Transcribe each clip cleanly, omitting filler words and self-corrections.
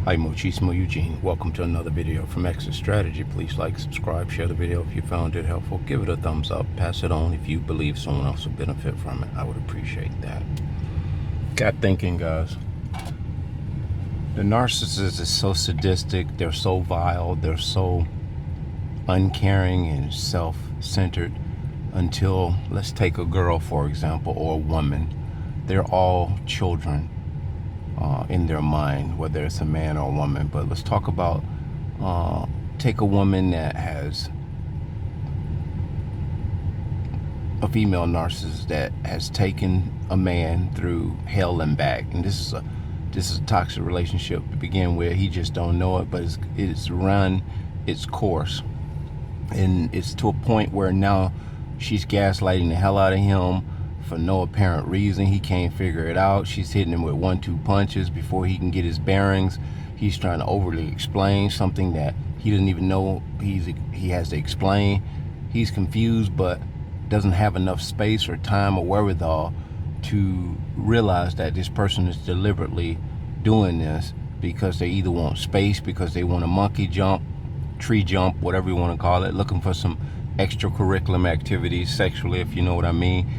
Hi, Muchísimo Eugene. Welcome to another video from Exit Strategy. Please like, subscribe, share the video if you found it helpful. Give it a thumbs up. Pass it on if you believe someone else will benefit from it. I would appreciate that. Got thinking, guys. The narcissist is so sadistic. They're so vile. They're so uncaring and self-centered until, let's take a girl, for example, or a woman. They're all children. In their mind, whether it's a man or a woman. But let's talk about, take a woman that has a female narcissist that has taken a man through hell and back, and this is a toxic relationship to begin with. He just don't know it, but it's run its course, and it's to a point where now she's gaslighting the hell out of him for no apparent reason. He can't figure it out. She's hitting him with 1-2 punches before he can get his bearings. He's trying to overly explain something that he doesn't even know he has to explain. He's confused, but doesn't have enough space or time or wherewithal to realize that this person is deliberately doing this because they either want space, because they want a monkey jump, tree jump, whatever you want to call it, looking for some extracurricular activities sexually, if you know what I mean.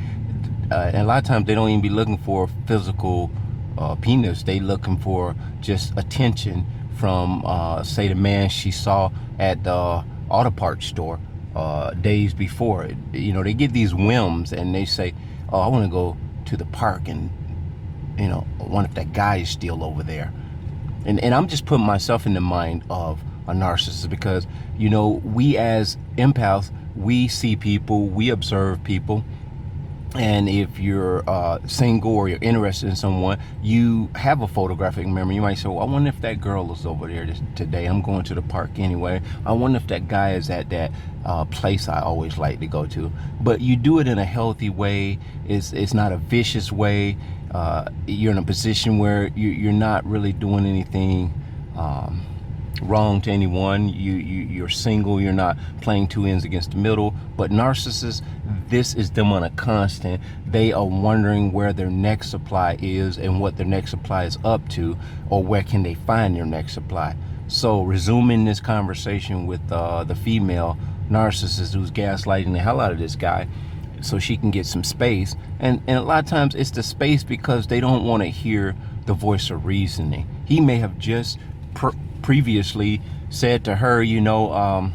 And a lot of times they don't even be looking for physical penis. They looking for just attention from, say, the man she saw at the auto parts store days before. You know, they get these whims and they say, oh, I want to go to the park and, you know, I wonder if that guy is still over there. And I'm just putting myself in the mind of a narcissist because, you know, we as empaths, we see people, we observe people. And if you're single or you're interested in someone, you have a photographic memory. You might say, well, I wonder if that girl is over there today. I'm going to the park anyway. I wonder if that guy is at that place I always like to go to. But you do it in a healthy way. It's not a vicious way. You're in a position where you're not really doing anything wrong to anyone. You're single. You're not playing two ends against the middle. But narcissists, this is them on a constant. They are wondering where their next supply is and what their next supply is up to, or where can they find their next supply. So resuming this conversation with the female narcissist who's gaslighting the hell out of this guy so she can get some space, and a lot of times it's the space because they don't want to hear the voice of reasoning. He may have just previously said to her, you know,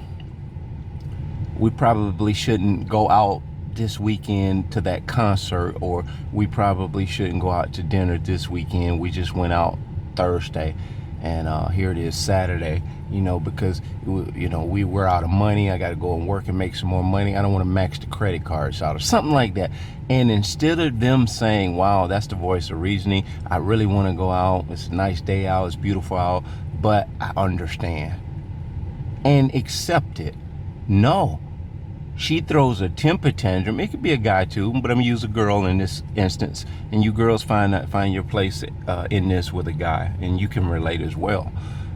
we probably shouldn't go out this weekend to that concert, or we probably shouldn't go out to dinner this weekend. We just went out Thursday, and here it is Saturday, you know, because, you know, we were out of money. I got to go and work and make some more money. I don't want to max the credit cards out or something like that. And instead of them saying, wow, that's the voice of reasoning, I really want to go out. It's a nice day out. It's beautiful out, but I understand and accept it. No. She throws a temper tantrum. It could be a guy too, but I'm gonna use a girl in this instance. And you girls find your place in this with a guy, and you can relate as well.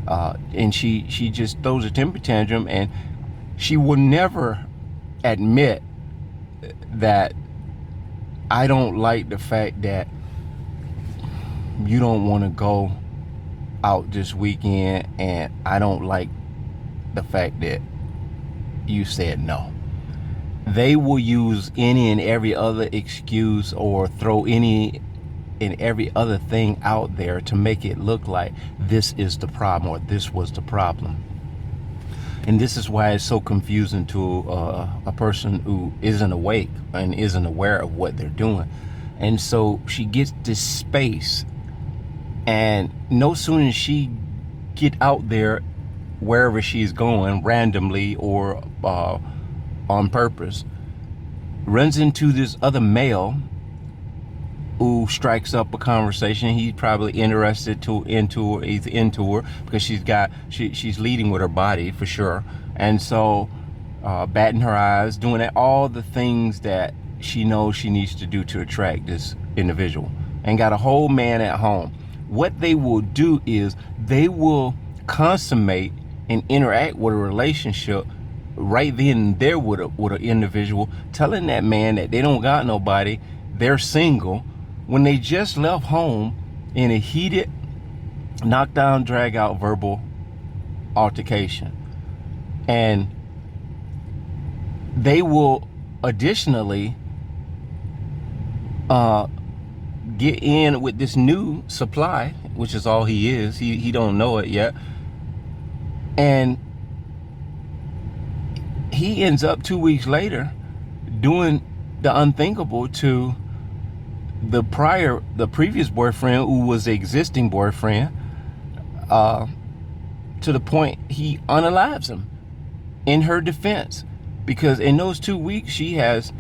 And she just throws a temper tantrum, and she will never admit that I don't like the fact that you don't want to go out this weekend, and I don't like the fact that you said no. They will use any and every other excuse or throw any and every other thing out there to make it look like this is the problem or this was the problem. And this is why it's so confusing to a person who isn't awake and isn't aware of what they're doing. And so she gets this space, and no sooner as she get out there wherever she's going, randomly or on purpose, runs into this other male who strikes up a conversation. He's probably interested he's into her because she's leading with her body for sure, and so batting her eyes, doing all the things that she knows she needs to do to attract this individual, and got a whole man at home. What they will do is they will consummate and interact with a relationship right then and there with an individual, telling that man that they don't got nobody, they're single, when they just left home in a heated knockdown, drag out, verbal altercation. And they will additionally get in with this new supply, which is all he is. He don't know it yet. And he ends up 2 weeks later doing the unthinkable to the previous boyfriend, who was the existing boyfriend, to the point he unalives him in her defense, because in those 2 weeks she has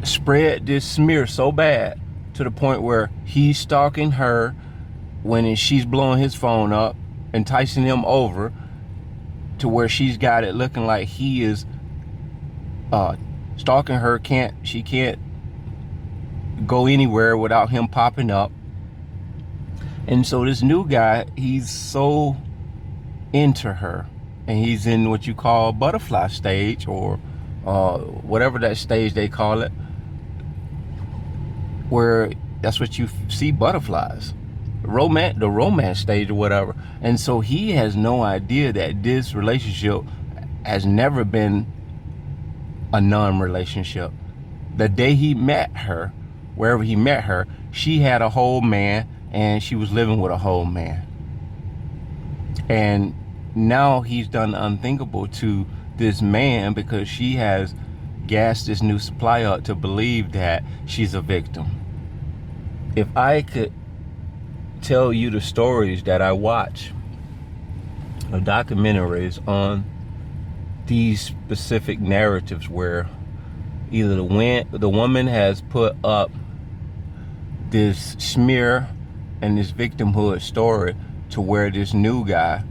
spread this smear so bad to the point where he's stalking her when she's blowing his phone up, enticing him over to where she's got it looking like he is stalking her. She can't go anywhere without him popping up. And so this new guy, he's so into her, and he's in what you call butterfly stage, or whatever that stage they call it, where that's what you see, butterflies, the romance stage or whatever. And so he has no idea that this relationship has never been a non-relationship. The day he met her, wherever he met her, she had a whole man, and she was living with a whole man. And now he's done the unthinkable to this man, because she has gassed this new supply up to believe that she's a victim. If I could tell you the stories that I watch, the documentaries on these specific narratives where either the woman has put up this smear and this victimhood story to where this new guy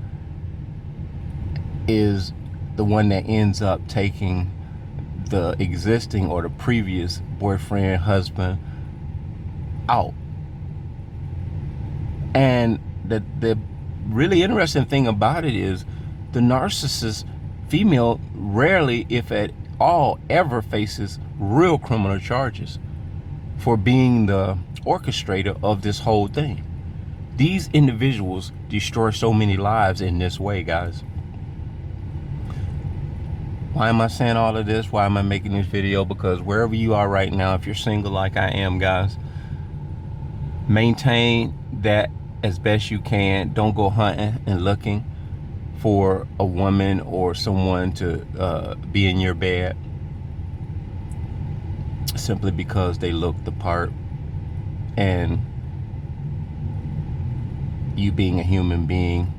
is the one that ends up taking the existing or the previous boyfriend, husband out. And the really interesting thing about it is the narcissist female rarely, if at all, ever faces real criminal charges for being the orchestrator of this whole thing. These individuals destroy so many lives in this way, guys. Why am I saying all of this? Why am I making this video? Because wherever you are right now, if you're single like I am, guys, maintain that as best you can. Don't go hunting and looking for a woman or someone to be in your bed simply because they look the part. And you being a human being,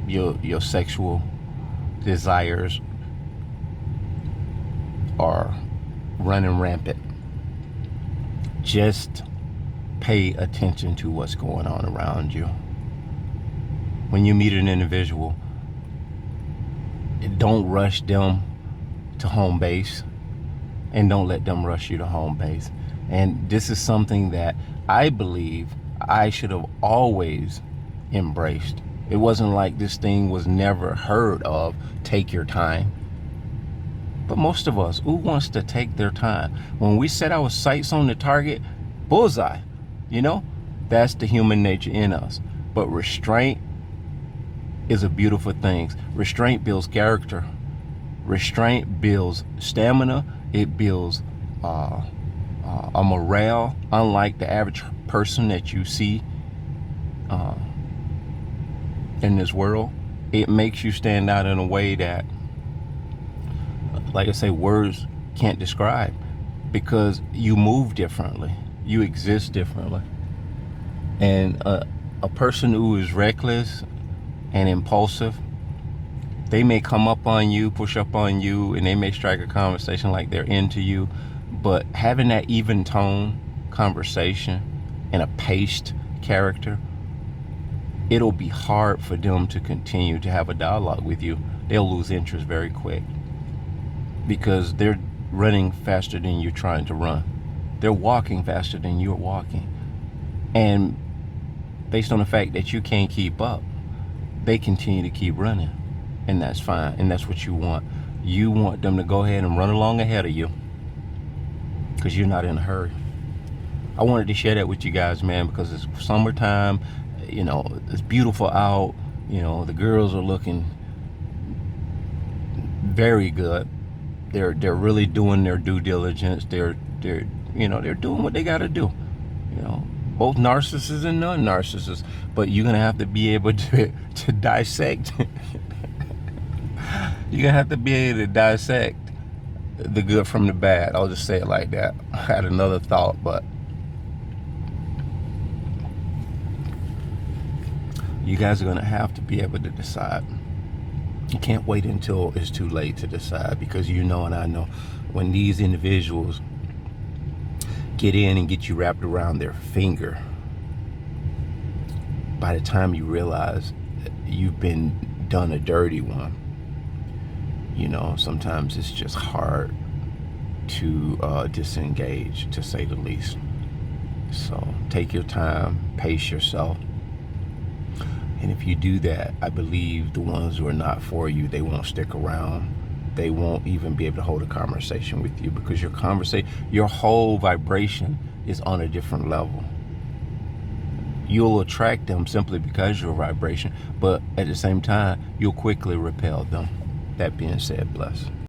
your sexual desires are running rampant. Just pay attention to what's going on around you. When you meet an individual, don't rush them to home base, and don't let them rush you to home base. And this is something that I believe I should have always embraced. It wasn't like this thing was never heard of, take your time. But most of us, who wants to take their time? When we set our sights on the target, bullseye, you know, that's the human nature in us. But restraint is a beautiful thing. Restraint builds character. Restraint builds stamina. It builds a morale, unlike the average person that you see in this world. It makes you stand out in a way that, like I say, words can't describe, because you move differently, you exist differently. And a person who is reckless and impulsive, they may come up on you, push up on you, and they may strike a conversation like they're into you. But having that even tone conversation and a paced character, it'll be hard for them to continue to have a dialogue with you. They'll lose interest very quick, because they're running faster than you're trying to run. They're walking faster than you're walking. And based on the fact that you can't keep up, they continue to keep running. And that's fine. And that's what you want. You want them to go ahead and run along ahead of you, because you're not in a hurry. I wanted to share that with you guys, man, because it's summertime. It's beautiful out. The girls are looking very good. They're really doing their due diligence. They're doing what they got to do. Both narcissists and non-narcissists. But you're gonna have to be able to dissect. You're gonna have to be able to dissect the good from the bad. I'll just say it like that. I had another thought, but you guys are gonna have to be able to decide. You can't wait until it's too late to decide, because and I know when these individuals get in and get you wrapped around their finger, by the time you realize you've been done a dirty one, sometimes it's just hard to disengage, to say the least. So take your time, pace yourself. And if you do that, I believe the ones who are not for you, they won't stick around. They won't even be able to hold a conversation with you, because your whole vibration is on a different level. You'll attract them simply because your vibration, but at the same time, you'll quickly repel them. That being said, bless.